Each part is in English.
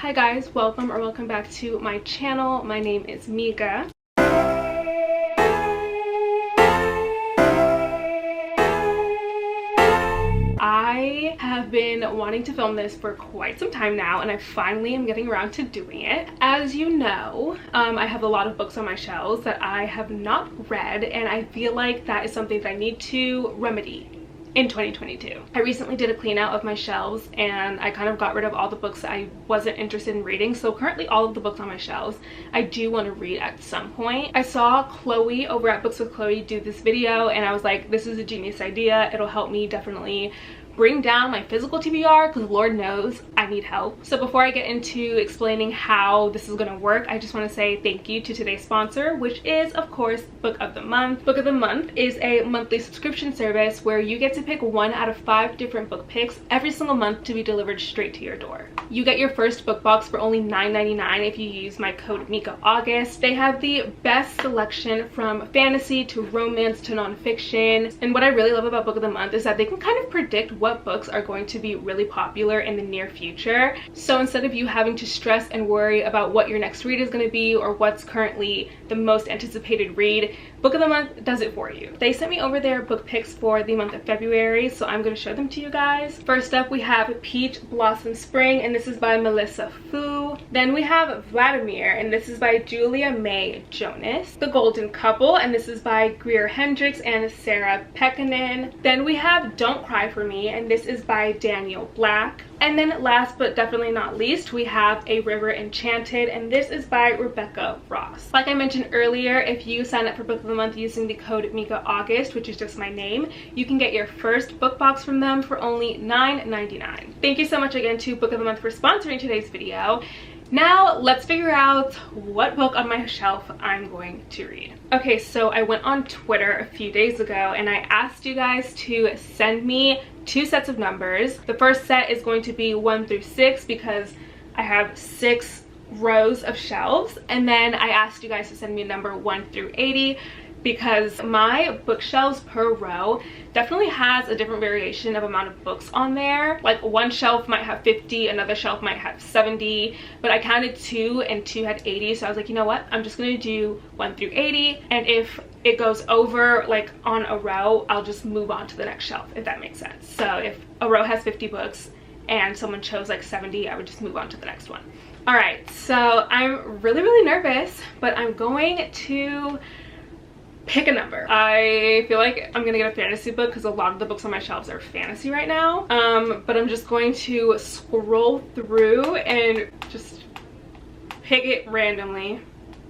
Hi guys, welcome back to my channel. My name is Mika. I have been wanting to film this for quite some time now, and I finally am getting around to doing it. As you know, I have a lot of books on my shelves that I have not read, and I feel like that is something that I need to remedy in 2022. I recently did a clean out of my shelves and I kind of got rid of all the books that I wasn't interested in reading. So currently all of the books on my shelves I do want to read at some point. I saw Chloe over at Books with Chloe do this video and I was like, this is a genius idea. It'll help me definitely bring down my physical TBR because Lord knows I need help. So before I get into explaining how this is going to work, I just want to say thank you to today's sponsor, which is of course Book of the Month. Book of the Month is a monthly subscription service where you get to pick 1 out of 5 different book picks every single month to be delivered straight to your door. You get your first book box for only $9.99 if you use my code mikathebookaholic. They have the best selection from fantasy to romance to nonfiction, and what I really love about Book of the Month is that they can kind of predict what books are going to be really popular in the near future. So instead of you having to stress and worry about what your next read is going to be or what's currently the most anticipated read, Book of the Month does it for you. They sent me over their book picks for the month of February, so I'm going to show them to you guys. First up, we have Peach Blossom Spring, and this is by Melissa Fu. Then we have Vladimir, and this is by Julia May Jonas. The Golden Couple, and this is by Greer Hendricks and Sarah Pekkanen. Then we have Don't Cry for Me, and this is by Daniel Black. And then last but definitely not least, we have A River Enchanted, and this is by Rebecca Ross. Like I mentioned earlier, if you sign up for Book of the Month using the code MikaAugust, which is just my name, you can get your first book box from them for only $9.99. Thank you so much again to Book of the Month for sponsoring today's video. Now let's figure out what book on my shelf I'm going to read. Okay, so I went on Twitter a few days ago and I asked you guys to send me 2 sets of numbers. The first set is going to be 1 through 6 because I have 6 rows of shelves, and then I asked you guys to send me a number 1 through 80 because my bookshelves per row definitely has a different variation of amount of books on there. Like one shelf might have 50, another shelf might have 70, but I counted 2 and 2 had 80, so I was like, you know what, I'm just gonna do 1 through 80, and if it goes over like on a row, I'll just move on to the next shelf, if that makes sense. So if a row has 50 books and someone chose like 70, I would just move on to the next one. All right, so I'm really nervous, but I'm going to pick a number. I feel like I'm gonna get a fantasy book because a lot of the books on my shelves are fantasy right now. But I'm just going to scroll through and just pick it randomly.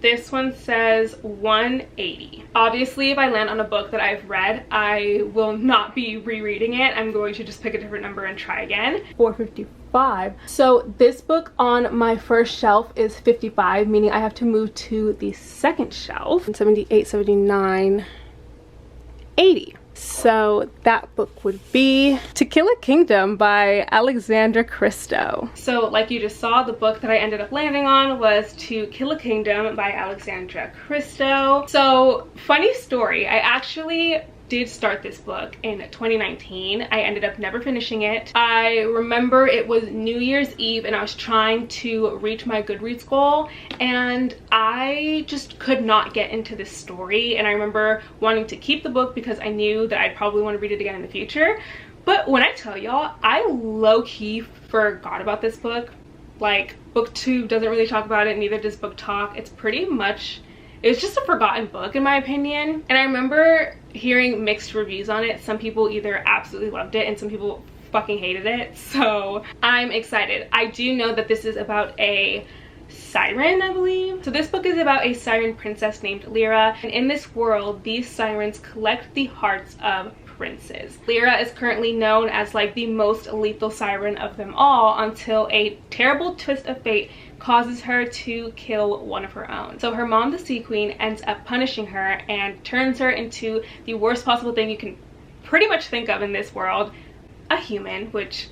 This one says 180. Obviously, if I land on a book that I've read, I will not be rereading it. I'm going to just pick a different number and try again. 455. So this book on my first shelf is 55, meaning I have to move to the second shelf. 78, 79, 80. So that book would be To Kill a Kingdom by Alexandra Christo. So like you just saw, the book that I ended up landing on was To Kill a Kingdom by Alexandra Christo. So funny story, I actually did start this book in 2019. I ended up never finishing it. I remember it was New Year's Eve and I was trying to reach my Goodreads goal and I just could not get into this story, and I remember wanting to keep the book because I knew that I'd probably want to read it again in the future. But when I tell y'all, I low-key forgot about this book. Like, booktube doesn't really talk about it, neither does Book Talk. It's pretty much, it's just a forgotten book in my opinion. And I remember hearing mixed reviews on it. Some people either absolutely loved it and some people fucking hated it. So I'm excited. I do know that this is about a siren, I believe. So this book is about a siren princess named Lyra, and in this world these sirens collect the hearts of princes. Lyra is currently known as like the most lethal siren of them all until a terrible twist of fate causes her to kill one of her own. So her mom, the Sea Queen, ends up punishing her and turns her into the worst possible thing you can pretty much think of in this world, a human, which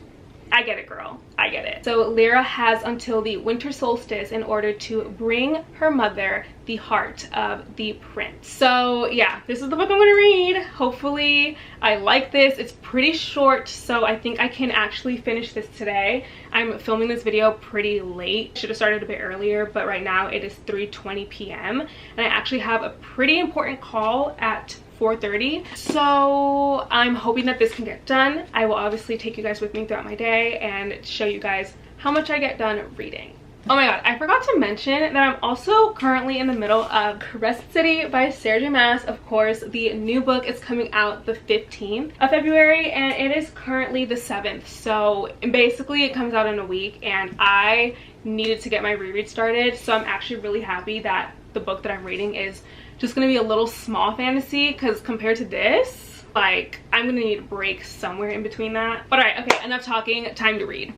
I get it, girl. I get it. So Lyra has until the winter solstice in order to bring her mother the heart of the prince. So yeah, this is the book I'm gonna read. Hopefully I like this. It's pretty short, so I think I can actually finish this today. I'm filming this video pretty late. Should have started a bit earlier, but right now it is 3:20 p.m. and I actually have a pretty important call at 4:30, so I'm hoping that this can get done. I will obviously take you guys with me throughout my day and show you guys how much I get done reading. Oh my god, I forgot to mention that I'm also currently in the middle of Crescent City by Sarah J. Maas. Of course, the new book is coming out the 15th of February and it is currently the 7th. So basically it comes out in a week and I needed to get my reread started. So I'm actually really happy that the book that I'm reading is just gonna be a little small fantasy, because compared to this, like, I'm gonna need a break somewhere in between that. But alright, okay, enough talking, time to read.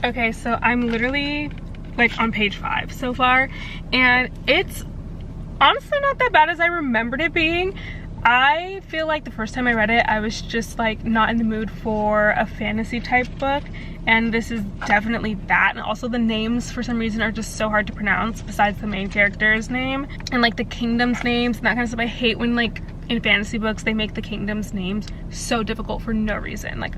Okay, so I'm literally like on page 5 so far, and it's honestly not that bad as I remembered it being. I feel like the first time I read it, I was just like not in the mood for a fantasy type book, and this is definitely that. And also the names for some reason are just so hard to pronounce besides the main character's name and like the kingdom's names and that kind of stuff. I hate when like in fantasy books they make the kingdom's names so difficult for no reason. Like,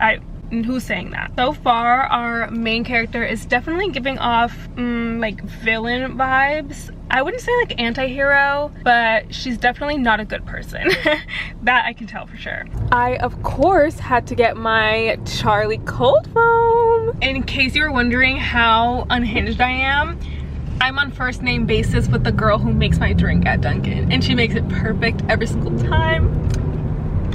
who's saying that? So far our main character is definitely giving off like villain vibes. I wouldn't say like anti-hero, but she's definitely not a good person. That I can tell for sure. I of course had to get my Charlie cold foam. In case you were wondering how unhinged I am, I'm on first name basis with the girl who makes my drink at Dunkin', and she makes it perfect every single time.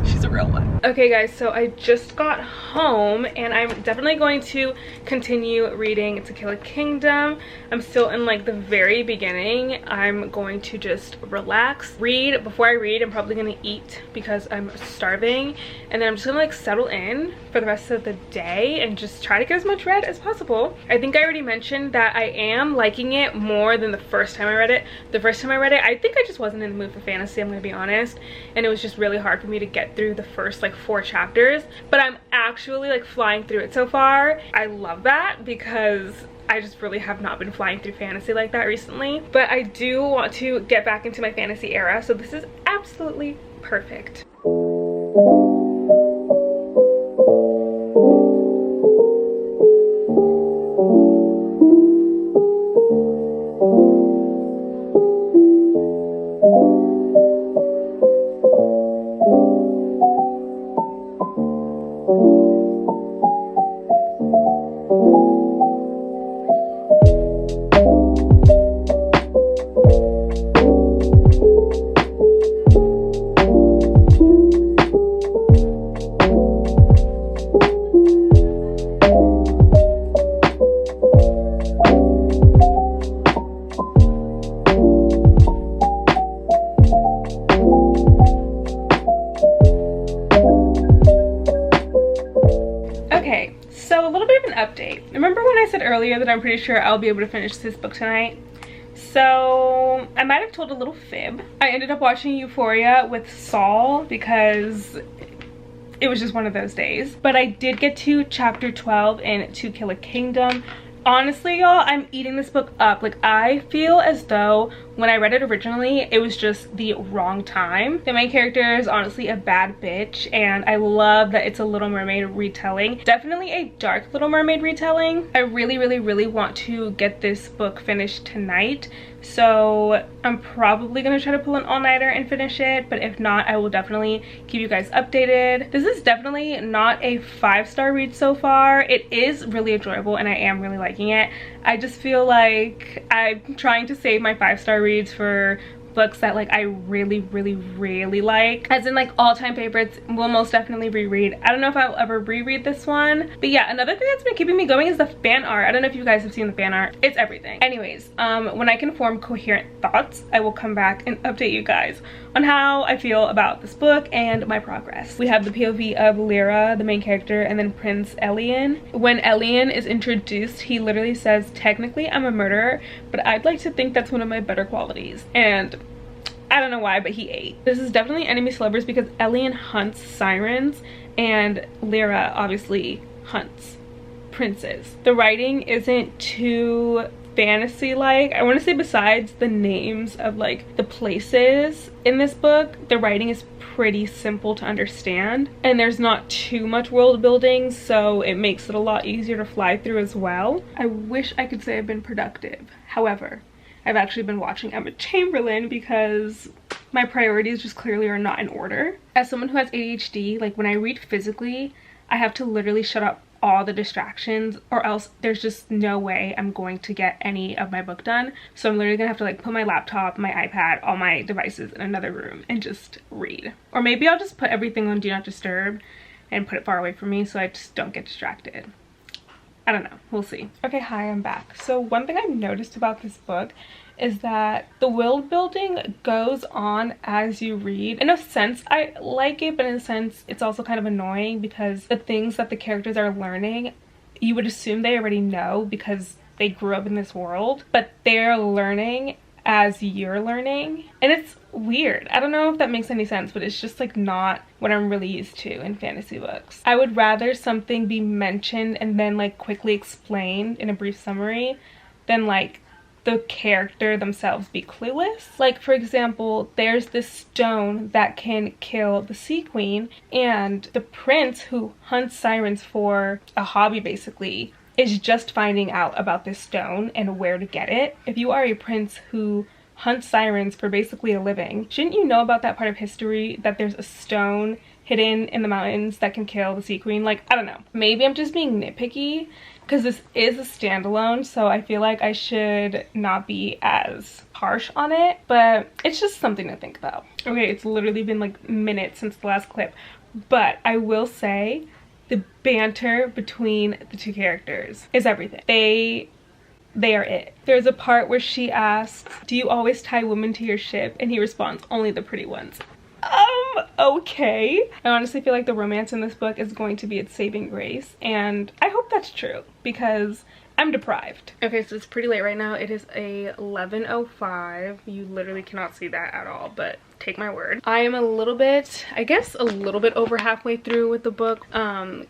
She's a real one. Okay guys, so I just got home and I'm definitely going to continue reading To Kill a Kingdom. I'm still in like the very beginning. I'm going to just relax, read. Before I read, I'm probably gonna eat because I'm starving, and then I'm just gonna like settle in for the rest of the day and just try to get as much read as possible. I think I already mentioned that I am liking it more than the first time I read it. The first time I read it, I think I just wasn't in the mood for fantasy, I'm gonna be honest, and it was just really hard for me to get through the first like 4 chapters, but I'm actually like flying through it so far. I love that because I just really have not been flying through fantasy like that recently, but I do want to get back into my fantasy era, so this is absolutely perfect. Update. Remember when I said earlier that I'm pretty sure I'll be able to finish this book tonight? So I might have told a little fib. I ended up watching Euphoria with Saul because it was just one of those days. But I did get to chapter 12 in To Kill a Kingdom. Honestly, y'all, I'm eating this book up. Like, I feel as though when I read it originally, it was just the wrong time. The main character is honestly a bad bitch, and I love that it's a Little Mermaid retelling. Definitely a dark Little Mermaid retelling. I really want to get this book finished tonight, so I'm probably gonna try to pull an all-nighter and finish it, but if not, I will definitely keep you guys updated. This is definitely not a 5-star read so far. It is really enjoyable and I am really liking it. I just feel like I'm trying to save my 5-star reads for books that like I really like, as in like all-time favorites. Will most definitely reread. I don't know if I'll ever reread this one, but yeah, another thing that's been keeping me going is the fan art. I don't know if you guys have seen the fan art. It's everything. Anyways, when I can form coherent thoughts, I will come back and update you guys on how I feel about this book and my progress. We have the POV of Lyra, the main character, and then Prince Elian. When Elian is introduced, he literally says, "Technically I'm a murderer, but I'd like to think that's one of my better qualities." And I don't know why, but he ate. This is definitely enemies to lovers because Elian hunts sirens and Lyra obviously hunts princes. The writing isn't too fantasy-like. I want to say besides the names of like the places in this book, the writing is pretty simple to understand and there's not too much world building, so it makes it a lot easier to fly through as well. I wish I could say I've been productive. However, I've actually been watching Emma Chamberlain because my priorities just clearly are not in order. As someone who has ADHD, like when I read physically, I have to literally shut up all the distractions or else there's just no way I'm going to get any of my book done. So I'm literally gonna have to like put my laptop, my iPad, all my devices in another room and just read. Or maybe I'll just put everything on Do Not Disturb and put it far away from me so I just don't get distracted. I don't know, we'll see. Okay, hi, I'm back. So one thing I've noticed about this book is that the world building goes on as you read. In a sense, I like it, but in a sense, it's also kind of annoying because the things that the characters are learning, you would assume they already know because they grew up in this world, but they're learning as you're learning. And it's weird. I don't know if that makes any sense, but it's just like not what I'm really used to in fantasy books. I would rather something be mentioned and then like quickly explained in a brief summary than like the character themselves be clueless. Like for example, there's this stone that can kill the Sea Queen, and the prince who hunts sirens for a hobby basically is just finding out about this stone and where to get it. If you are a prince who hunts sirens for basically a living, shouldn't you know about that part of history, that there's a stone hidden in the mountains that can kill the Sea Queen? Like, I don't know. Maybe I'm just being nitpicky because this is a standalone, so I feel like I should not be as harsh on it, but it's just something to think about. Okay, it's literally been like minutes since the last clip, but I will say the banter between the two characters is everything. They are it. There's a part where she asks, "Do you always tie women to your ship?" And he responds, "Only the pretty ones." Okay. I honestly feel like the romance in this book is going to be its saving grace, and I hope that's true because I'm deprived. Okay, so it's pretty late right now. It is a 11:05. You literally cannot see that at all, but take my word. I am a little bit, I guess a little bit over halfway through with the book.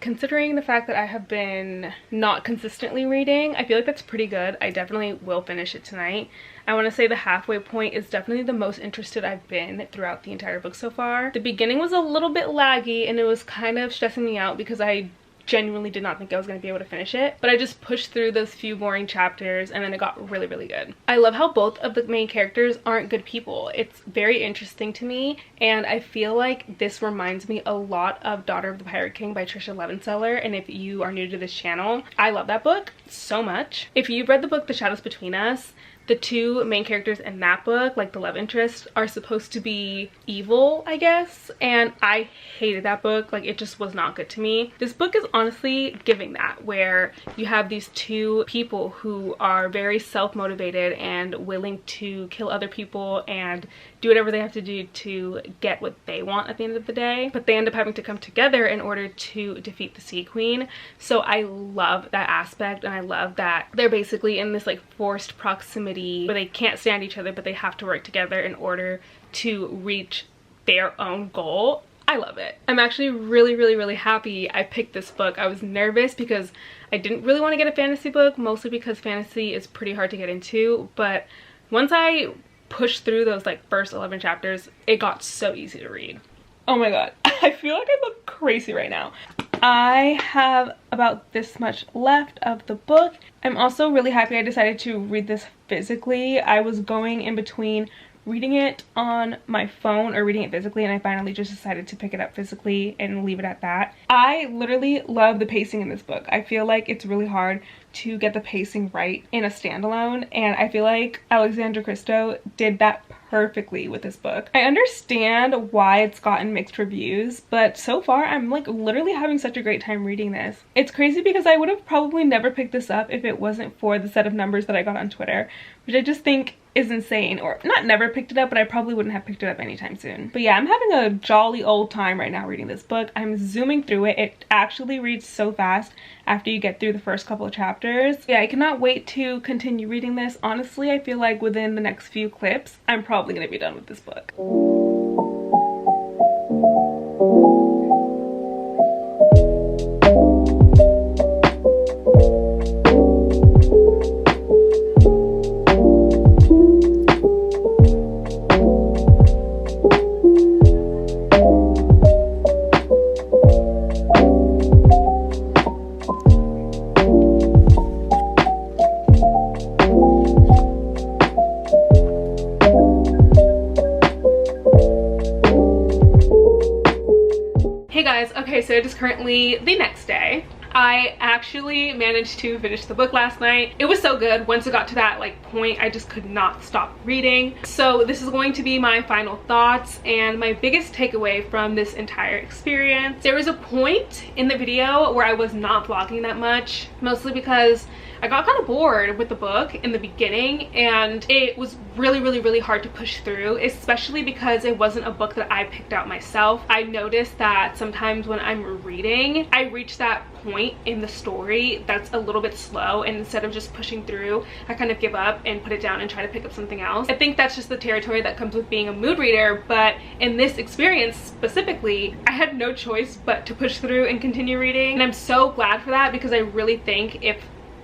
Considering the fact that I have been not consistently reading, I feel like that's pretty good. I definitely will finish it tonight. I want to say the halfway point is definitely the most interested I've been throughout the entire book so far. The beginning was a little bit laggy and it was kind of stressing me out because I genuinely did not think I was going to be able to finish it, but I just pushed through those few boring chapters and then it got really good. I love how both of the main characters aren't good people. It's very interesting to me, and I feel like this reminds me a lot of Daughter of the Pirate King by Trisha Levenseller, and if you are new to this channel, I love that book so much. If you've read the book The Shadows Between Us, the two main characters in that book, like the love interests, are supposed to be evil, I guess, and I hated that book. Like, it just was not good to me. This book is honestly giving that, where you have these two people who are very self-motivated and willing to kill other people and do whatever they have to do to get what they want at the end of the day, but they end up having to come together in order to defeat the Sea Queen. So I love that aspect, and I love that they're basically in this like forced proximity where they can't stand each other but they have to work together in order to reach their own goal. I love it. I'm actually really happy I picked this book. I was nervous because I didn't really want to get a fantasy book, mostly because fantasy is pretty hard to get into, but once I pushed through those like first 11 chapters, it got so easy to read. Oh my god, I feel like I look crazy right now. I have about this much left of the book. I'm also really happy I decided to read this physically. I was going in between reading it on my phone or reading it physically, and I finally just decided to pick it up physically and leave it at that. I literally love the pacing in this book. I feel like it's really hard to get the pacing right in a standalone, and I feel like Alexandra Christo did that perfectly with this book. I understand why it's gotten mixed reviews, but so far I'm like literally having such a great time reading this. It's crazy because I would have probably never picked this up if it wasn't for the set of numbers that I got on Twitter, which I just think is insane. Or not never picked it up, but I probably wouldn't have picked it up anytime soon. But yeah, I'm having a jolly old time right now reading this book. I'm zooming through it. It actually reads so fast after you get through the first couple of chapters. Yeah, I cannot wait to continue reading this. Honestly, I feel like within the next few clips, I'm probably gonna be done with this book. Okay, so it is currently the next day. I actually managed to finish the book last night. It was so good. Once it got to that like point, I just could not stop reading. So this is going to be my final thoughts and my biggest takeaway from this entire experience. There was a point in the video where I was not vlogging that much, mostly because I got kind of bored with the book in the beginning, and it was really hard to push through, especially because it wasn't a book that I picked out myself. I noticed that sometimes when I'm reading, I reach that point in the story that's a little bit slow, and instead of just pushing through, I kind of give up and put it down and try to pick up something else. I think that's just the territory that comes with being a mood reader, but in this experience specifically, I had no choice but to push through and continue reading, and I'm so glad for that, because I really think if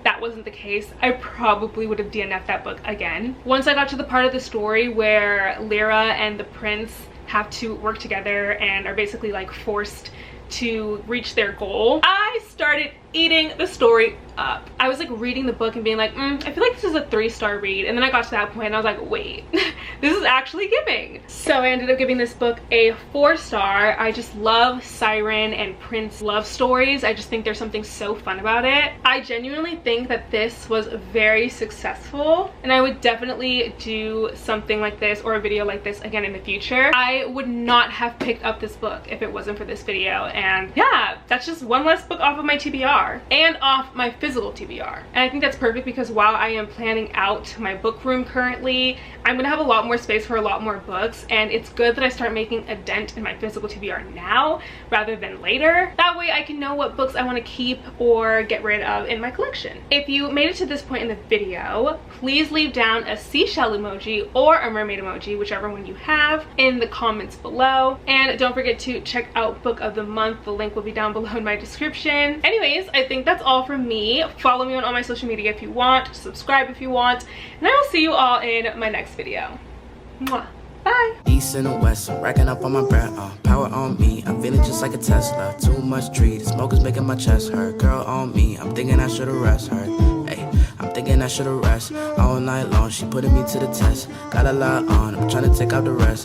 that wasn't the case, I probably would have DNF'd that book again. Once I got to the part of the story where Lyra and the prince have to work together and are basically like forced to reach their goal, I started eating the story up. I was like reading the book and being like, I feel like this is a 3-star read, and then I got to that point and I was like, wait, this is actually giving. So I ended up giving this book a 4-star. I just love Siren and Prince love stories. I just think there's something so fun about it. I genuinely think that this was very successful, and I would definitely do something like this or a video like this again in the future. I would not have picked up this book if it wasn't for this video, and yeah, that's just one less book off of my TBR and off my physical TBR. And I think that's perfect, because while I am planning out my book room currently, I'm gonna have a lot more space for a lot more books, and it's good that I start making a dent in my physical TBR now rather than later. That way I can know what books I want to keep or get rid of in my collection. If you made it to this point in the video, please leave down a seashell emoji or a mermaid emoji, whichever one you have, in the comments below. And don't forget to check out Book of the Month. The link will be down below in my description. Anyways, I think that's all from me. Follow me on all my social media if you want, subscribe if you want, and I will see you all in my next video. Mwah. Bye. East and the west, I'm racking up on my breath. Power on me, I'm feeling just like a Tesla. Too much tree, the smoke is making my chest hurt. Girl on me, I'm thinking I should've rest her. Hey, I'm thinking I should've rest all night long. She putting me to the test. Got a lot on, I'm trying to take out the rest.